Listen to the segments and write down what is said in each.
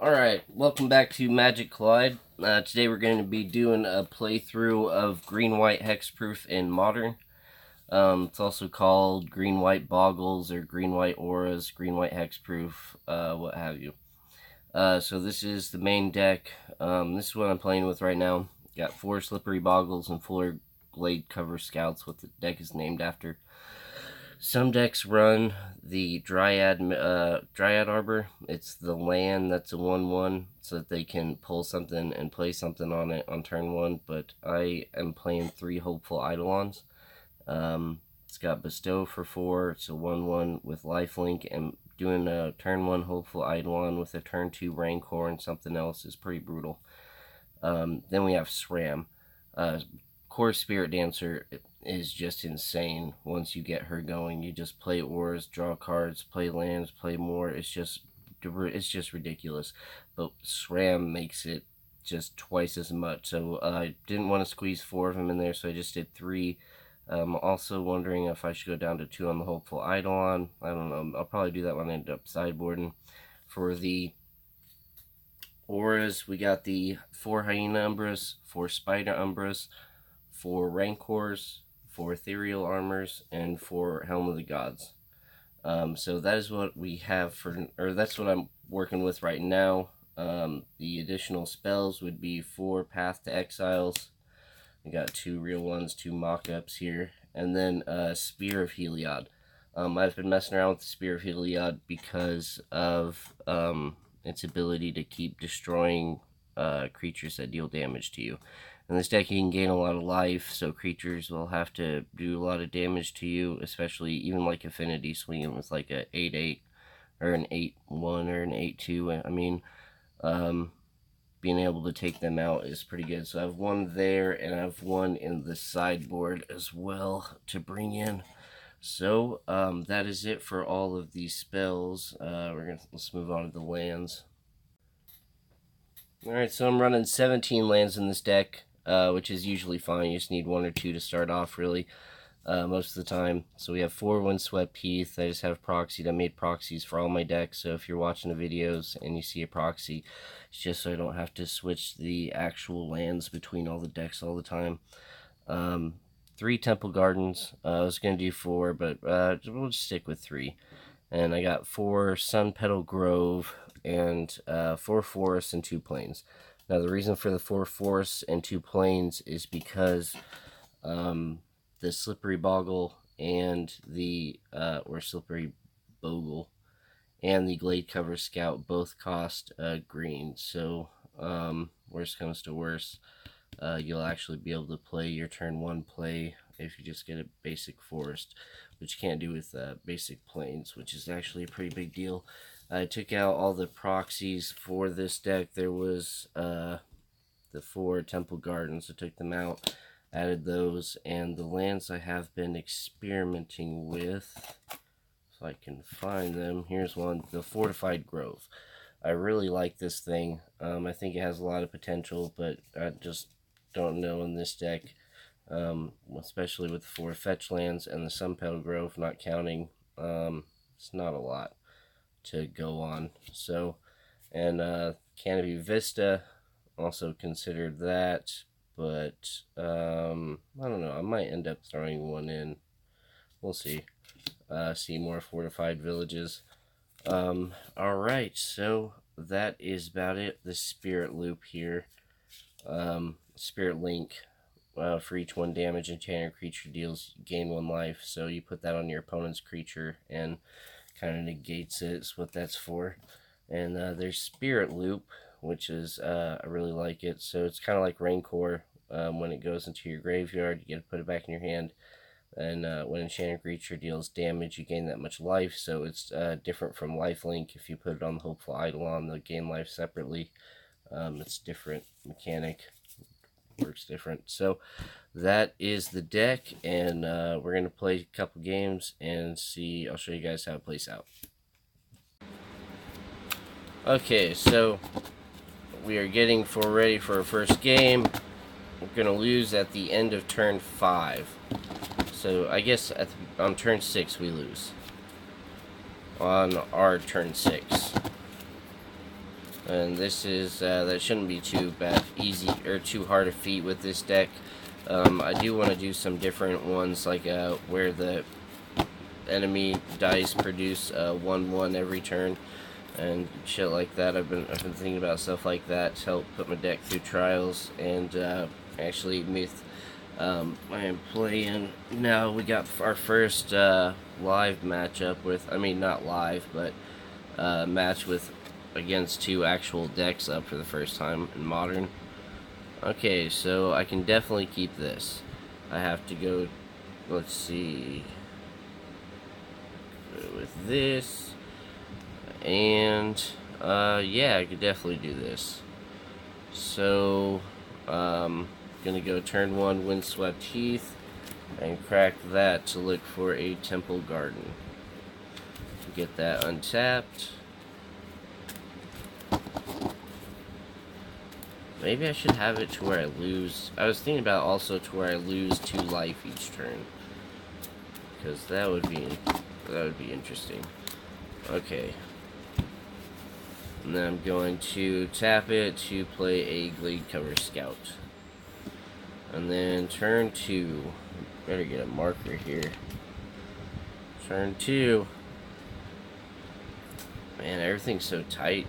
Alright, welcome back to Magic Collide. Today we're going to be doing a playthrough of Green-White Hexproof in Modern. It's also called Green-White Boggles or Green-White Auras, Green-White Hexproof, what have you. So this is the main deck. This is what I'm playing with right now. Got 4 Slippery Boggles and 4 Glade Cover Scouts, what the deck is named after. Some decks run the Dryad Arbor. It's the land that's a 1/1, so that they can pull something and play something on it on turn 1. But I am playing 3 Hopeful Eidolons. It's got Bestow for 4. It's a 1/1 with Lifelink, and doing a turn 1 Hopeful Eidolon with a turn 2 Rancor and something else is pretty brutal. Then we have SRAM. Core Spirit Dancer is just insane. Once you get her going, you just play auras, draw cards, play lands, play more. It's just ridiculous. But SRAM makes it just twice as much. So I didn't want to squeeze 4 of them in there, so I just did 3. Also wondering if I should go down to 2 on the Hopeful Eidolon. I don't know. I'll probably do that when I end up sideboarding. For the auras, we got the 4 Hyena Umbras, 4 Spider Umbras, 4 Rancors, 4 Ethereal Armors, and 4 Helm of the Gods. So that is what we have that's what I'm working with right now. The additional spells would be 4 Path to Exiles. We got 2 real ones, 2 mock-ups here, and then Spear of Heliod. I've been messing around with the Spear of Heliod because of its ability to keep destroying creatures that deal damage to you. In this deck, you can gain a lot of life, so creatures will have to do a lot of damage to you, especially even like Affinity swinging with like a 8/8 or an 8/1 or an 8/2. I mean, being able to take them out is pretty good. So I have 1 there, and I have 1 in the sideboard as well to bring in. So that is it for all of these spells. Let's move on to the lands. Alright, so I'm running 17 lands in this deck, which is usually fine. You just need 1 or 2 to start off, really, most of the time. So we have 4 Windswept Heath. I just have proxied. I made proxies for all my decks, so if you're watching the videos and you see a proxy, it's just so I don't have to switch the actual lands between all the decks all the time. 3 Temple Gardens. I was going to do 4, but we'll just stick with 3. And I got 4 Sun Petal Grove and 4 Forests and 2 Plains. Now, the reason for the 4 Forests and 2 Plains is because the Slippery Boggle and the or Slippery Bogle and the Glade Cover Scout both cost green. So worst comes to worst, you'll actually be able to play your turn 1 play if you just get a basic forest, which you can't do with basic plains, which is actually a pretty big deal. I took out all the proxies for this deck. There was the 4 Temple Gardens. I took them out, added those, and the lands I have been experimenting with, if I can find them. Here's one, the Fortified Grove. I really like this thing. I think it has a lot of potential, but I just don't know in this deck, especially with the 4 fetch lands and the Sun Petal Grove not counting. It's not a lot to go on. So, and Canopy Vista, also considered that, but I don't know, I might end up throwing 1 in. We'll see. See more Fortified Villages. Alright, so that is about it. The Spirit Loop here. Spirit Link. For each 1 damage enchanted creature deals, gain 1 life. So you put that on your opponent's creature and kind of negates it. Is what that's for. And there's Spirit Loop, which is I really like it. So it's kind of like Rancor. When it goes into your graveyard, you get to put it back in your hand. And when enchanted creature deals damage, you gain that much life. So it's different from Lifelink. If you put it on the Hopeful Eidolon, they'll gain life separately. It's different mechanic. Works different. So that is the deck, and we're going to play a couple games and see. I'll show you guys how it plays out. Okay, so we are getting ready for our first game. We're going to lose at the end of turn 5. So I guess on turn 6 we lose. On our turn 6. And this is, that shouldn't be too bad, easy, or too hard to feat with this deck. I do want to do some different ones, like where the enemy dice produce 1/1 every turn and shit like that. I've been thinking about stuff like that to help put my deck through trials. And actually, with I am playing now. We got our first live matchup with, I mean, not live, but match with against 2 actual decks up for the first time in Modern. Okay, so I can definitely keep this. I have to go, let's see, with this, and yeah, I could definitely do this. So gonna go turn 1 Windswept Heath and crack that to look for a Temple Garden. Get that untapped. Maybe I should have it to where I lose. I was thinking about also to where I lose 2 life each turn, because that would be interesting. Okay. And then I'm going to tap it to play a Glade Cover Scout. And then turn 2. Better get a marker here. Turn 2. Man, everything's so tight.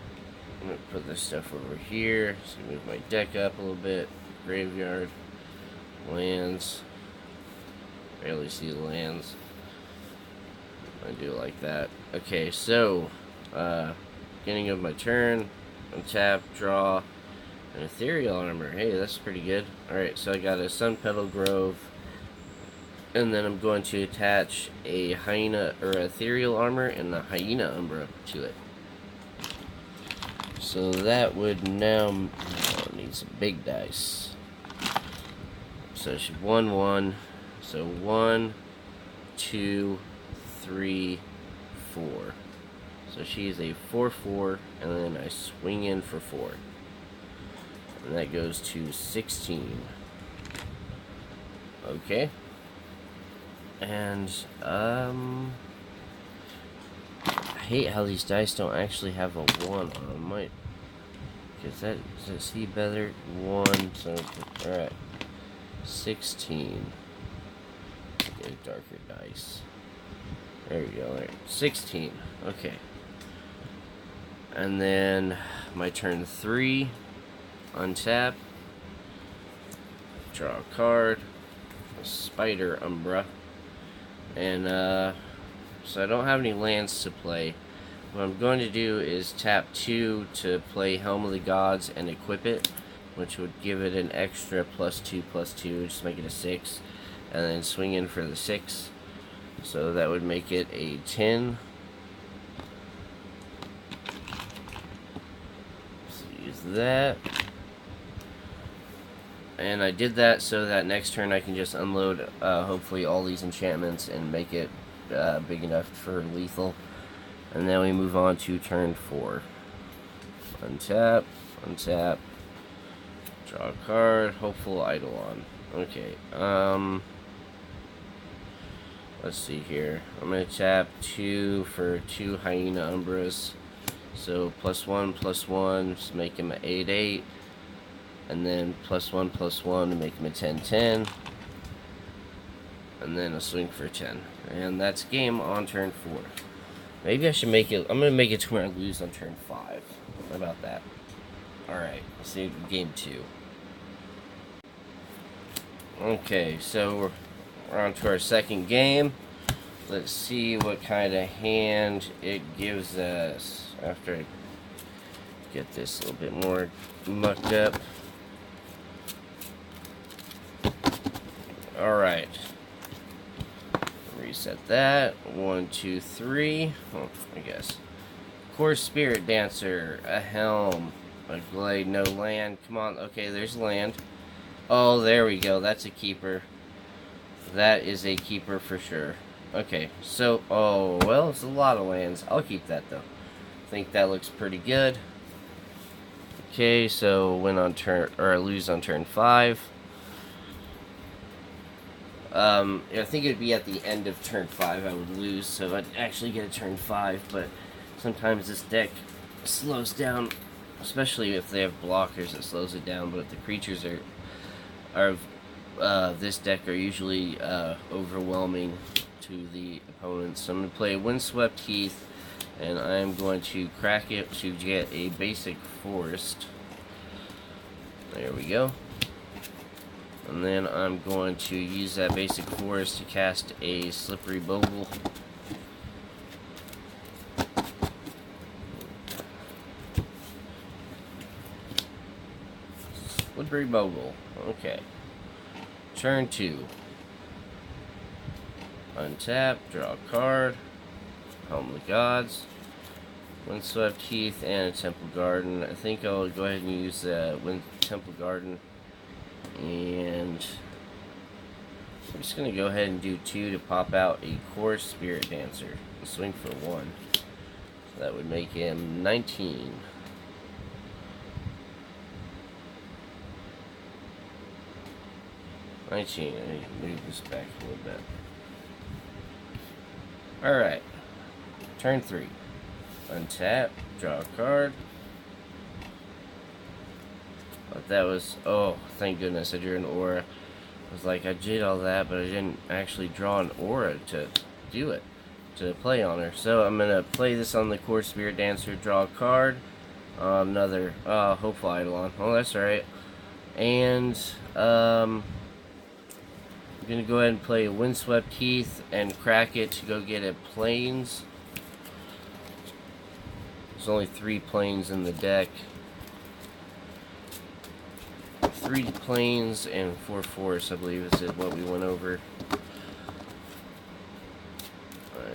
I'm going to put this stuff over here. So move my deck up a little bit. Graveyard. Lands. Barely see the lands. I do it like that. Okay, so beginning of my turn. Untap, draw, an Ethereal Armor. Hey, that's pretty good. Alright, so I got a Sun Petal Grove. And then I'm going to attach a Hyena, or Ethereal Armor, and the Hyena Umbra to it. So that would now need some big dice. So it should 1/1. So 1, 2, 3, 4. So she's a 4/4, and then I swing in for 4. And that goes to 16. Okay. And I hate how these dice don't actually have a 1 on them. Might, does that see better? 1. So alright. 16. Get a darker dice. There we go. Alright. 16. Okay. And then my turn 3. Untap. Draw a card. A Spider Umbra. And so I don't have any lands to play. What I'm going to do is tap 2 to play Helm of the Gods and equip it, which would give it an extra +2/+2, just make it a 6, and then swing in for the 6. So that would make it a 10. So use that. And I did that so that next turn I can just unload hopefully all these enchantments and make it big enough for lethal. And then we move on to turn 4. Untap, untap, draw a card, Hopeful Eidolon. Okay, let's see here. I'm going to tap 2 for 2 Hyena Umbras. So +1/+1, just make him an 8/8. And then +1/+1 to make him a 10/10. And then a swing for 10. And that's game on turn 4. Maybe I should make it, I'm going to make it to where I lose on turn 5. How about that? Alright, let's see game 2. Okay, so we're on to our second game. Let's see what kind of hand it gives us after I get this a little bit more mucked up. Alright. Reset that. 1, 2, 3. Oh, I guess. Course Spirit Dancer. A Helm. A Glade. No land. Come on. Okay, there's land. Oh, there we go. That's a keeper. That is a keeper for sure. Okay, so, oh, well, it's a lot of lands. I'll keep that, though. I think that looks pretty good. Okay, so win on turn, or lose on turn 5. I think it would be at the end of turn 5 I would lose, so I'd actually get a turn 5, but sometimes this deck slows down especially if they have blockers, it slows it down. But the creatures are this deck are usually overwhelming to the opponents. So I'm going to play Windswept Heath, and I'm going to crack it to get a basic forest. There we go. And then I'm going to use that basic forest to cast a Slippery Bogle. Slippery Bogle. Okay. Turn 2. Untap, draw a card. Helm of the Gods. Windswept Heath and a Temple Garden. I think I'll go ahead and use the Temple Garden. And I'm just going to go ahead and do 2 to pop out a Core Spirit Dancer. Swing for 1. So that would make him 19. I need to move this back a little bit. Alright. Turn 3. Untap, draw a card. But that was, oh, thank goodness I drew an aura. I was like, I did all that, but I didn't actually draw an aura to do it, to play on her. So I'm going to play this on the Core Spirit Dancer, draw a card. Another Hopeful Eidolon. Oh, that's alright. And, I'm going to go ahead and play Windswept Heath and crack it to go get a Plains. There's only 3 Plains in the deck. 3 Plains and 4 forests, I believe, is what we went over.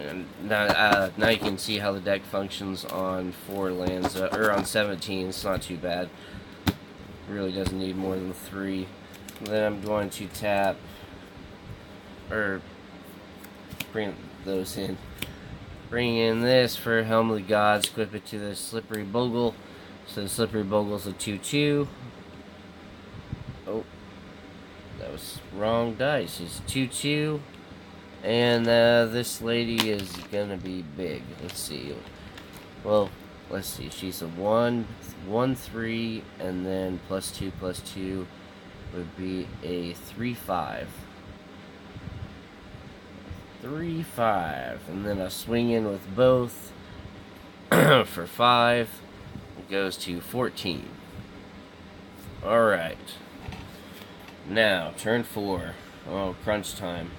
And now you can see how the deck functions on 4 lands, or on 17. It's not too bad. It really doesn't need more than 3. Then I'm going to tap, or bring those in. Bring in this for Helm of the Gods, equip it to the Slippery Bogle. So the Slippery Bogle's a 2/2. Oh, that was wrong dice. It's 2/2. And this lady is gonna be big. Let's see. Well, let's see. She's a 1/3, and then +2/+2 would be a 3/5. 3/5, and then I swing in with both for 5. It goes to 14. Alright. Now, turn 4. Oh, crunch time.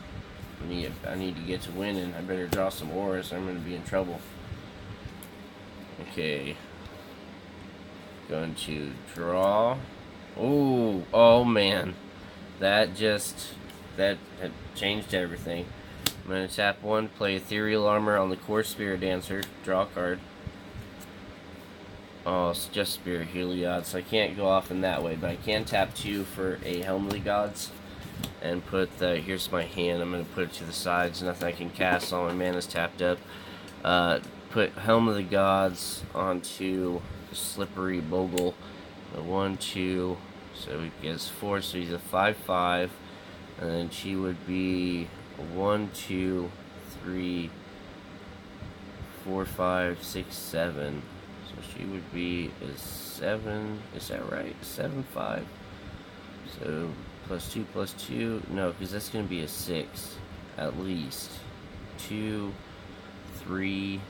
I need to get to winning. I better draw some auras or I'm going to be in trouble. Okay. Going to draw. Oh man. That changed everything. I'm going to tap 1, play Ethereal Armor on the Core Spirit Dancer, draw a card. Oh, it's just Spirit Heliod, so I can't go off in that way, but I can tap 2 for a Helm of the Gods. And put the, here's my hand, I'm going to put it to the sides, nothing I can cast, all my mana's tapped up. Put Helm of the Gods onto Slippery Bogle. 1, 2, so he gets 4, so he's a 5/5. And then she would be 1, 2, 3, 4, 5, 6, 7. So she would be a 7. Is that right? 7/5. So +2/+2. No, because that's going to be a 6 at least. 2, 3.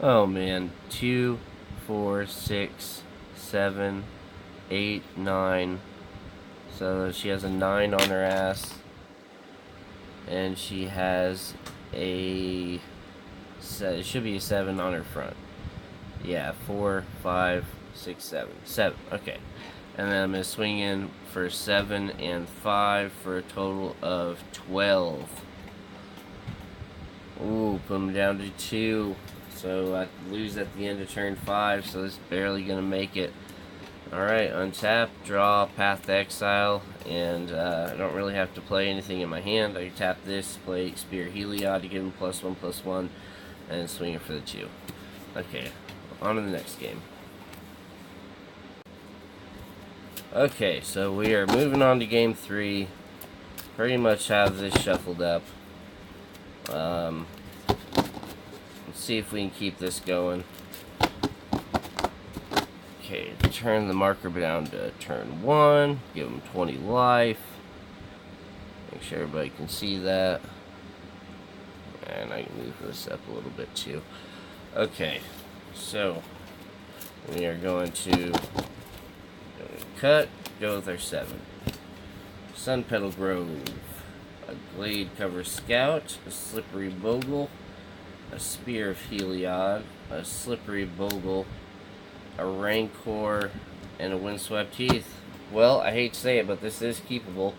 Oh man. 2, 4, 6, 7, 8, 9. So she has a 9 on her ass. And she has it should be a 7 on her front. Yeah, 4, 5, 6, 7. 7, okay. And then I'm going to swing in for 7 and 5 for a total of 12. Ooh, put them down to 2. So I lose at the end of turn 5, so this is barely going to make it. Alright, untap, draw, Path to Exile, and I don't really have to play anything in my hand. I can tap this, play Spirit Heliod to give him +1/+1, and swing it for the 2. Okay, on to the next game. Okay, so we are moving on to game 3. Pretty much have this shuffled up. Let's see if we can keep this going. Okay, turn the marker down to turn 1, give them 20 life. Make sure everybody can see that. And I can move this up a little bit too. Okay, so we are going to cut, go with our 7. Sun Petal Grove, a Glade Cover Scout, a Slippery Bogle, a Spear of Heliod, a Slippery Bogle, a Rancor, and a Windswept Heath. Well, I hate to say it, but this is keepable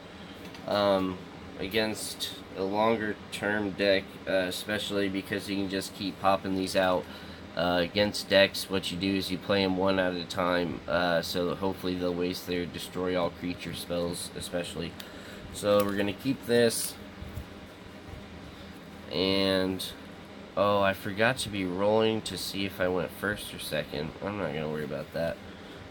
against a longer term deck, especially because you can just keep popping these out. Against decks, what you do is you play them one at a time, so hopefully they'll waste their destroy all creature spells, especially. So we're gonna keep this, and oh, I forgot to be rolling to see if I went first or second. I'm not gonna worry about that.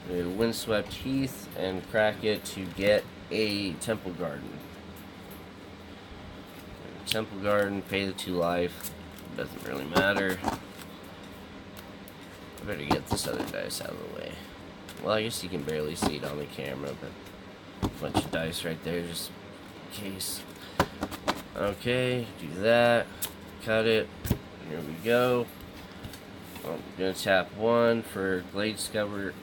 We have Windswept Heath and crack it to get a Temple Garden. Temple Garden, pay the 2 life. Doesn't really matter. I better get this other dice out of the way. Well, I guess you can barely see it on the camera, but a bunch of dice right there just in case. Okay, do that. Cut it. Here we go. I'm gonna tap 1 for Glade Cover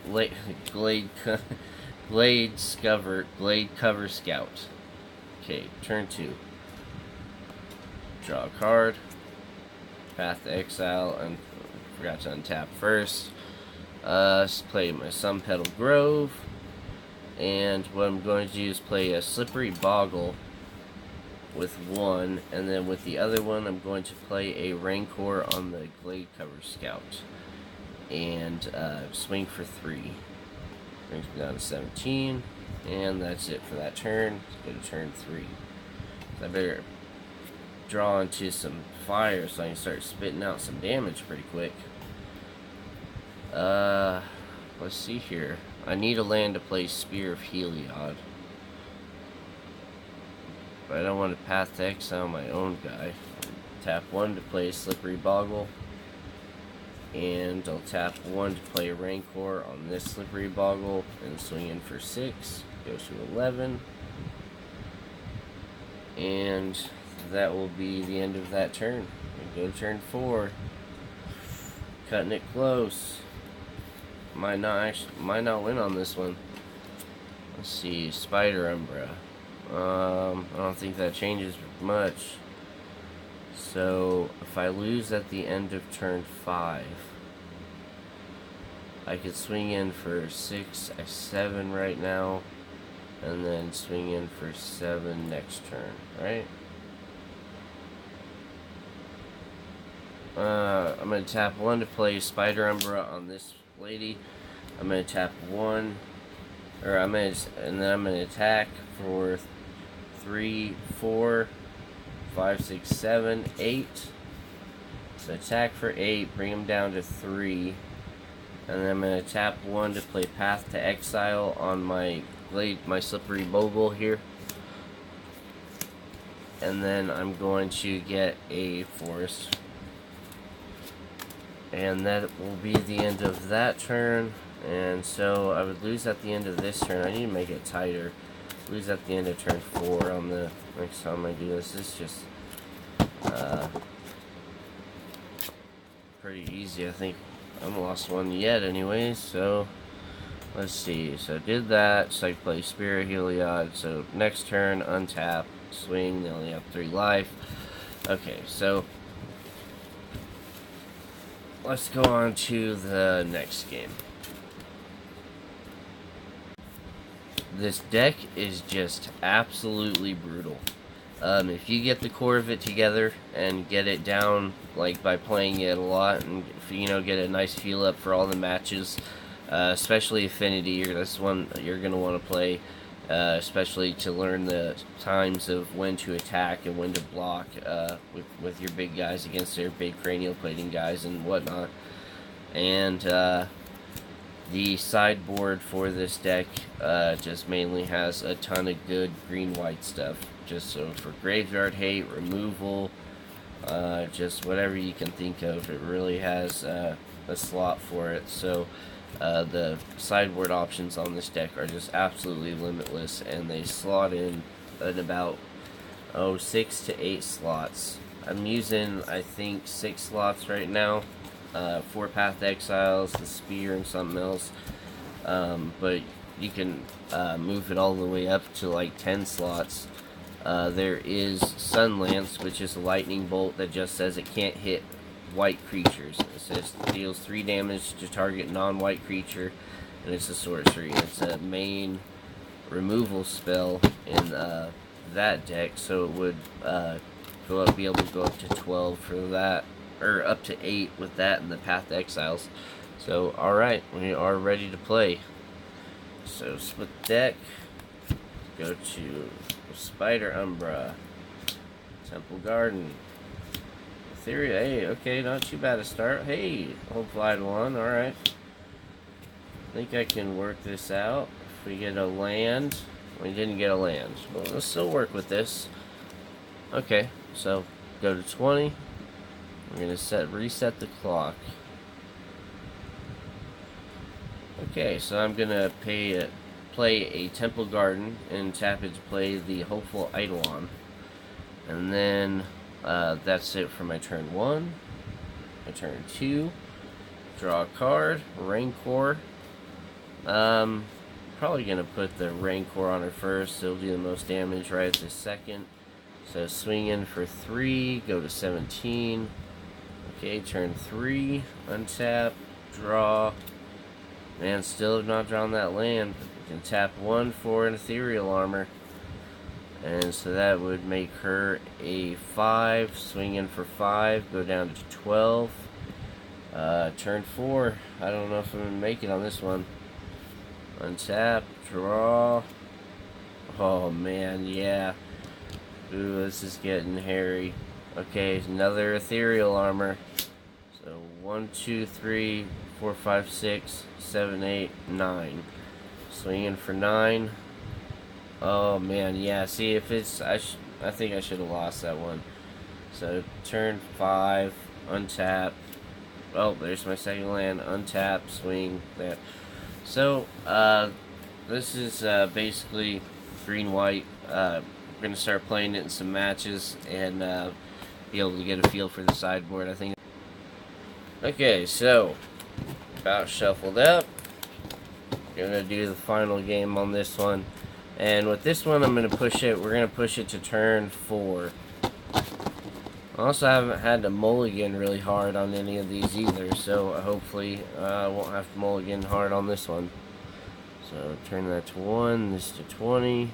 Scout. Okay, turn 2. Draw a card. Path to Exile, and forgot to untap first. Play my Sun Petal Grove, and what I'm going to do is play a Slippery Boggle with 1, and then with the other one I'm going to play a Rancor on the Glade Cover Scout, and swing for 3. Brings me down to 17, and that's it for that turn. Let's go to turn 3. So I better draw into some fire so I can start spitting out some damage pretty quick. Let's see here. I need a land to play Spear of Heliod, but I don't want to path to exile my own guy. Tap 1 to play Slippery Boggle, and I'll tap 1 to play a Rancor on this Slippery Boggle, and swing in for 6. Goes to 11, and that will be the end of that turn. We go to turn 4. Cutting it close. Might not win on this one. Let's see, Spider Umbra. I don't think that changes much. So if I lose at the end of turn 5, I could swing in for 6, 7 right now, and then swing in for 7 next turn, right? I'm going to tap 1 to play Spider Umbra on this lady. I'm going to tap 1, and then I'm going to attack for 3, 4, 5, 6, 7, 8. So attack for 8, bring him down to 3. And then I'm going to tap 1 to play Path to Exile on my Slippery Bogle here. And then I'm going to get a Forest. And that will be the end of that turn. And so I would lose at the end of this turn. I need to make it tighter. Lose at the end of turn 4 on the next time I do this. It's just pretty easy. I think I haven't lost one yet anyways. So let's see. So I did that. So I play Spear of Heliod. So next turn, untap, swing. They only have 3 life. Okay, so let's go on to the next game. This deck is just absolutely brutal. If you get the core of it together and get it down, like by playing it a lot, and get a nice feel up for all the matches, especially Affinity, that's one you're gonna want to play, especially to learn the times of when to attack and when to block with your big guys against their big cranial plating guys and whatnot. And the sideboard for this deck just mainly has a ton of good green-white stuff. Just so for graveyard hate, removal, just whatever you can think of, it really has a slot for it. So The sideboard options on this deck are just absolutely limitless, and they slot in at about 6 to 8 slots. I'm using, I think, 6 slots right now. 4 Path Exiles, the Spear, and something else. But you can move it all the way up to like 10 slots. There is Sunlance, which is a lightning bolt that just says it can't hit white creatures. It says deals 3 damage to target non-white creature, and it's a sorcery. It's a main removal spell in that deck, so it would be able to go up to 12 for that, or up to 8 with that and the Path Exiles. So, alright, we are ready to play. So, split deck, go to Spider Umbra, Temple Garden, Etheria. Hey, okay, not too bad a start. Hey, Hold Flight 1, alright. I think I can work this out. If we get a land, we didn't get a land. Well, let's still work with this. Okay, so go to 20. We're gonna reset the clock. Okay, so I'm gonna play a Temple Garden and tap it to play the Hopeful Eidolon. And then that's it for my turn 1. My turn 2. Draw a card. Rancor. Probably gonna put the Rancor on her first. It'll do the most damage right this second. So swing in for 3. Go to 17. Okay, turn 3. Untap. Draw. Man, still have not drawn that land. We can tap 1 for an Ethereal Armor. And so that would make her a 5. Swing in for 5. Go down to 12. Turn 4. I don't know if I'm going to make it on this one. Untap. Draw. Oh, man, yeah. Ooh, this is getting hairy. Okay, another Ethereal Armor. So 1, 2, 3, 4, 5, 6, 7, 8, 9. Swinging for 9. Oh man, yeah. See, if it's I think I should have lost that one. So turn 5, untap. Oh, there's my second land. Untap, swing that. So this is basically green white. We're gonna start playing it in some matches and be able to get a feel for the sideboard, I think. Okay, so about shuffled up. Gonna do the final game on this one, and with this one, we're gonna push it to turn 4. I also haven't had to mulligan really hard on any of these either, so hopefully I won't have to mulligan hard on this one. So turn that to 1, this to 20.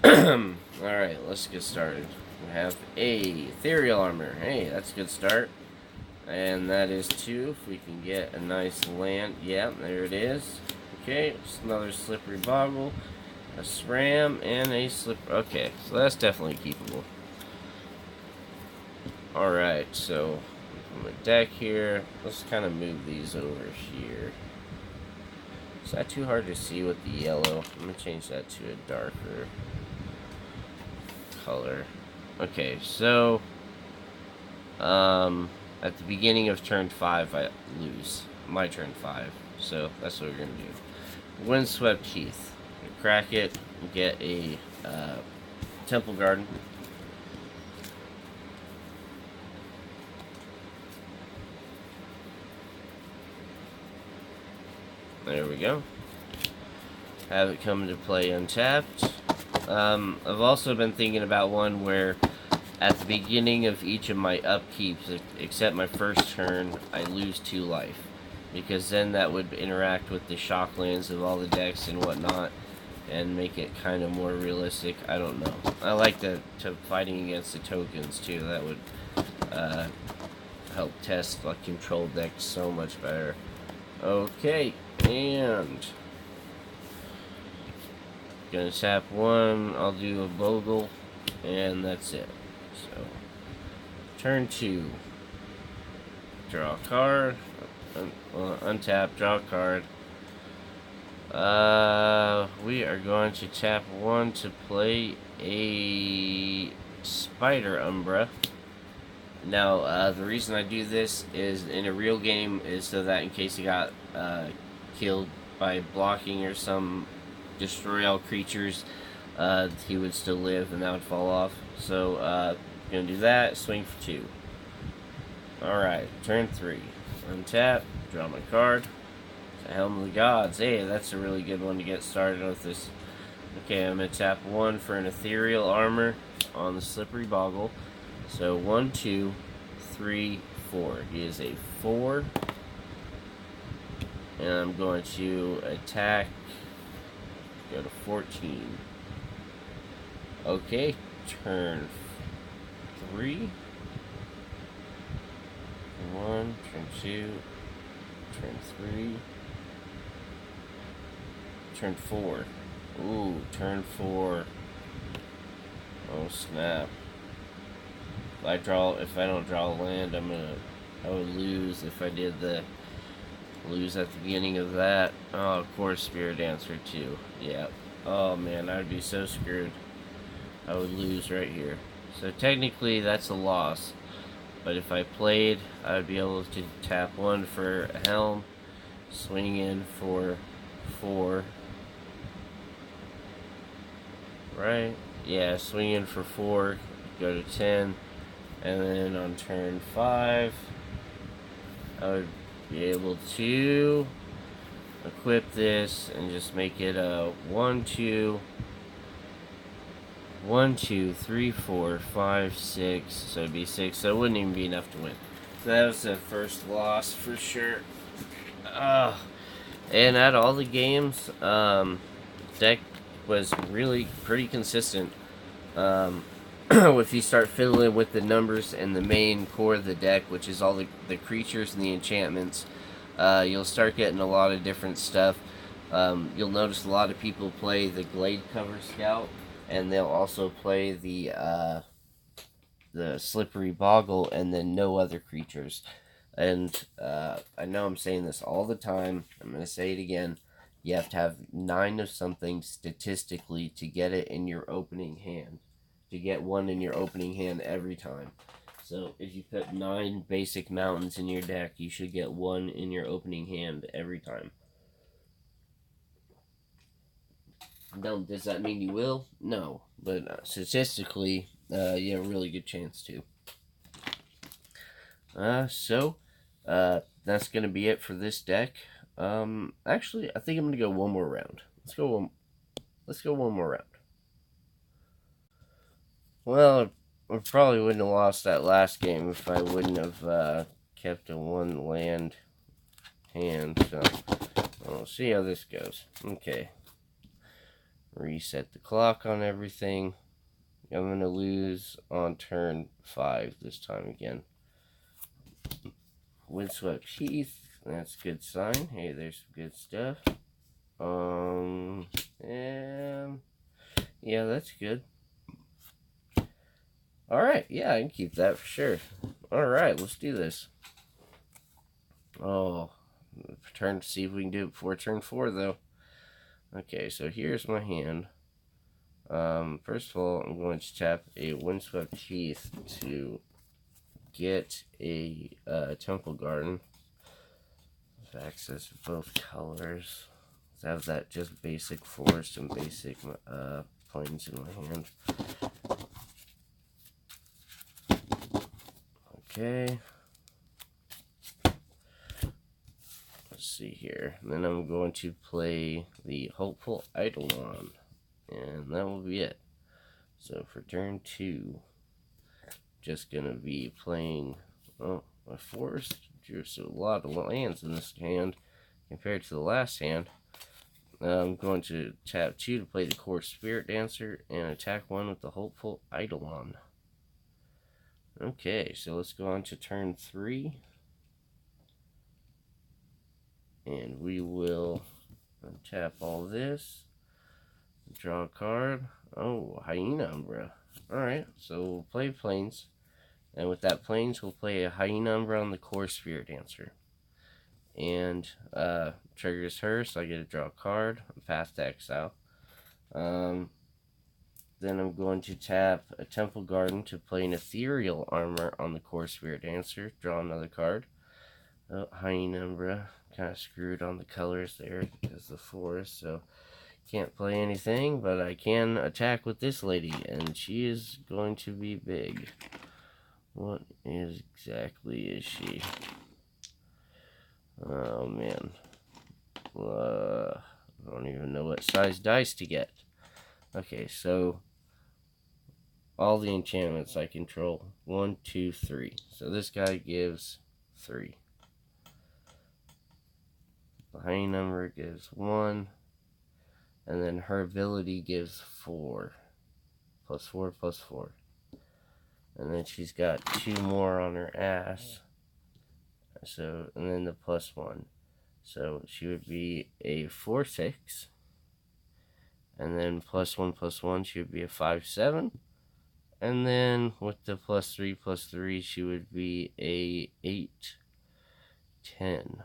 Alright, let's get started. We have a Ethereal Armor. Hey, that's a good start. And that is 2. If we can get a nice land. Yeah, there it is. Okay, it's another Slippery Boggle, a Sram, and a Slipper. Okay, so that's definitely keepable. Alright, so on the deck here, let's kind of move these over here. Is that too hard to see with the yellow? I'm going to change that to a darker color. Okay, so at the beginning of turn 5, I lose my turn 5. So that's what we're going to do. Windswept Heath. Crack it, get a Temple Garden. There we go. Have it come into play untapped. I've also been thinking about one where at the beginning of each of my upkeeps, except my first turn, I lose 2 life. Because then that would interact with the shocklands of all the decks and whatnot, and make it kind of more realistic. I don't know. I like the fighting against the tokens too. That would help test like control decks so much better. Okay, and gonna tap 1. I'll do a Bogle, and that's it. So turn 2. Draw a card. Untap, draw a card. We are going to tap 1 to play a Spider Umbra. Now, the reason I do this is in a real game is so that in case he got killed by blocking or some destroy all creatures, he would still live and that would fall off. So, gonna do that. Swing for 2. Alright, turn 3. Untap, draw my card. The Helm of the Gods. Hey, that's a really good one to get started with this. Okay, I'm going to tap 1 for an ethereal armor on the slippery boggle. So 1, 2, 3, 4. He is a 4. And I'm going to attack. Go to 14. Okay, turn 3. 1, turn 2, turn 3, turn 4. Ooh, turn 4. Oh snap! If I don't draw land, I would lose if I did lose at the beginning of that. Oh, of course, Spirit Dancer too. Yeah. Oh man, I'd be so screwed. I would lose right here. So technically, that's a loss. But if I played, I would be able to tap 1 for a helm, swing in for 4. Right? Yeah, swing in for 4, go to 10, and then on turn 5, I would be able to equip this and just make it a 1, 2, 1, 2, 3, 4, 5, 6. So it'd be 6. So it wouldn't even be enough to win. So that was the first loss for sure. And at all the games, deck was really pretty consistent. If you start fiddling with the numbers and the main core of the deck, which is all the creatures and the enchantments, you'll start getting a lot of different stuff. You'll notice a lot of people play the Glade Cover Scout, and they'll also play the Slippery Boggle, and then no other creatures. And I know I'm saying this all the time. I'm going to say it again. You have to have 9 of something statistically to get it in your opening hand. To get 1 in your opening hand every time. So if you put 9 basic mountains in your deck, you should get 1 in your opening hand every time. Now, does that mean you will? No. But statistically, you have a really good chance to. That's going to be it for this deck. Actually, I think I'm going to go one more round. Let's go one more round. Well, I probably wouldn't have lost that last game if I wouldn't have kept a 1 land hand. So, we'll see how this goes. Okay. Reset the clock on everything. I'm going to lose on turn 5 this time again. Windswept Heath. That's a good sign. Hey, there's some good stuff. And yeah, that's good. Alright, yeah, I can keep that for sure. Alright, let's do this. Oh, see if we can do it before turn 4, though. Okay, so here's my hand. First of all, I'm going to tap a Windswept Heath to get a Temple Garden. Access both colors. I have that just basic forest and basic plains in my hand. Okay. Let's see here. And then I'm going to play the Hopeful Eidolon. And that will be it. So for turn 2, just going to be playing a forest. There's a lot of lands in this hand compared to the last hand. I'm going to tap 2 to play the Core Spirit Dancer and attack 1 with the Hopeful Eidolon. Okay, so let's go on to turn 3. And we will untap all this. Draw a card. Oh, Hyena Umbra. Alright, so we'll play Plains. And with that Plains, we'll play a Hyena Umbra on the Core Spirit Dancer. And triggers her, so I get to draw a card. I'm past exile. then I'm going to tap a Temple Garden to play an Ethereal Armor on the Core Spirit Dancer. Draw another card. Oh, Hyena Umbra. Kind of screwed on the colors there because of the forest, so can't play anything, but I can attack with this lady, and she is going to be big. What exactly is she? Oh, man. I don't even know what size dice to get. Okay, so all the enchantments I control. 1, 2, 3. So this guy gives 3. The high number gives 1. And then her ability gives 4. Plus 4, plus 4. And then she's got 2 more on her ass. So, and then the plus 1. So she would be a 4/6. And then plus 1, she would be a 5/7. And then with the plus 3, she would be a 8/10.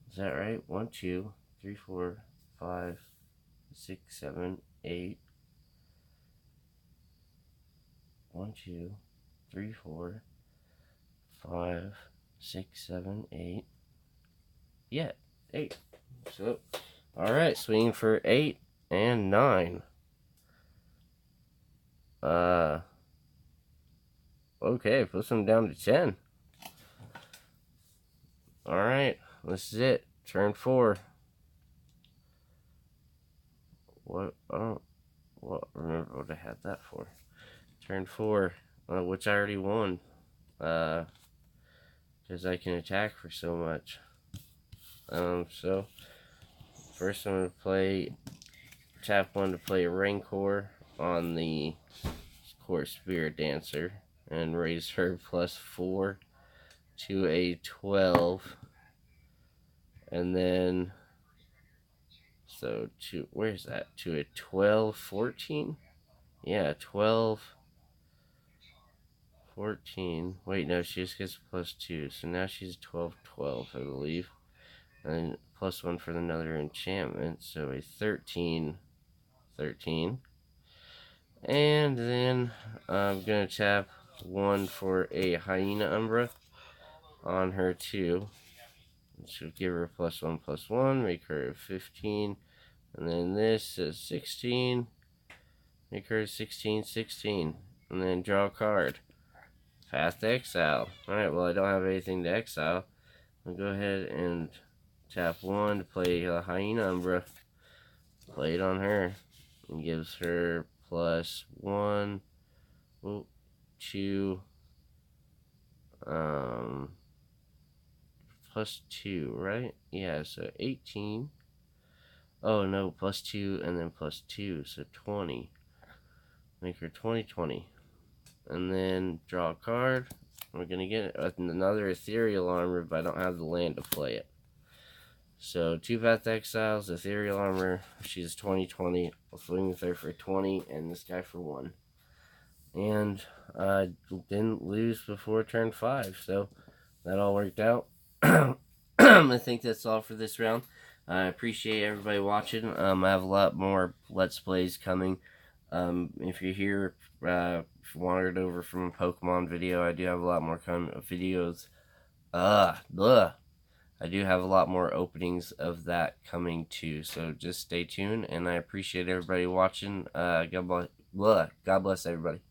Is that right? 1, 2, 3, 4, 5, 6, 7, 8. 1, 2, 3, 4, 5, 6, 7, 8. Yeah, 8. So, alright, swinging for 8 and 9. Okay, puts him down to 10. Alright, this is it. Turn 4. What? I don't remember what I had that for. Turn 4, which I already won. Because I can attack for so much. So, first I'm going to tap 1 to play a Rancor on the Core Spirit Dancer. And raise her plus 4 to a 12. And then, so where's that? To a 12, 14? Yeah, 12, 14. Wait, no, she just gets plus 2. So now she's 12, 12, I believe. And then plus 1 for another enchantment. So a 13, 13. And then I'm going to tap 1 for a Hyena Umbra on her too. She'll give her plus 1, make her a 15. And then this is 16. Make her 16, 16. And then draw a card. Path to exile. Alright, well, I don't have anything to exile. I'll go ahead and tap 1 to play a Hyena Umbra. Play it on her. And gives her plus 1, 2, plus 2, right? Yeah, so 18. Oh, no, plus 2 and then plus 2, so 20. Make her 20, 20. And then draw a card. We're going to get another Ethereal Armor, but I don't have the land to play it. So, 2 Path Exiles, Ethereal Armor. She's 20, 20. I'll swing with her for 20, and this guy for 1. And I didn't lose before turn 5, so that all worked out. I think that's all for this round. I appreciate everybody watching. I have a lot more Let's Plays coming. If you're here, if you wandered over from a Pokemon video, I do have a lot more videos. I do have a lot more openings of that coming too. So just stay tuned, and I appreciate everybody watching. God bless everybody.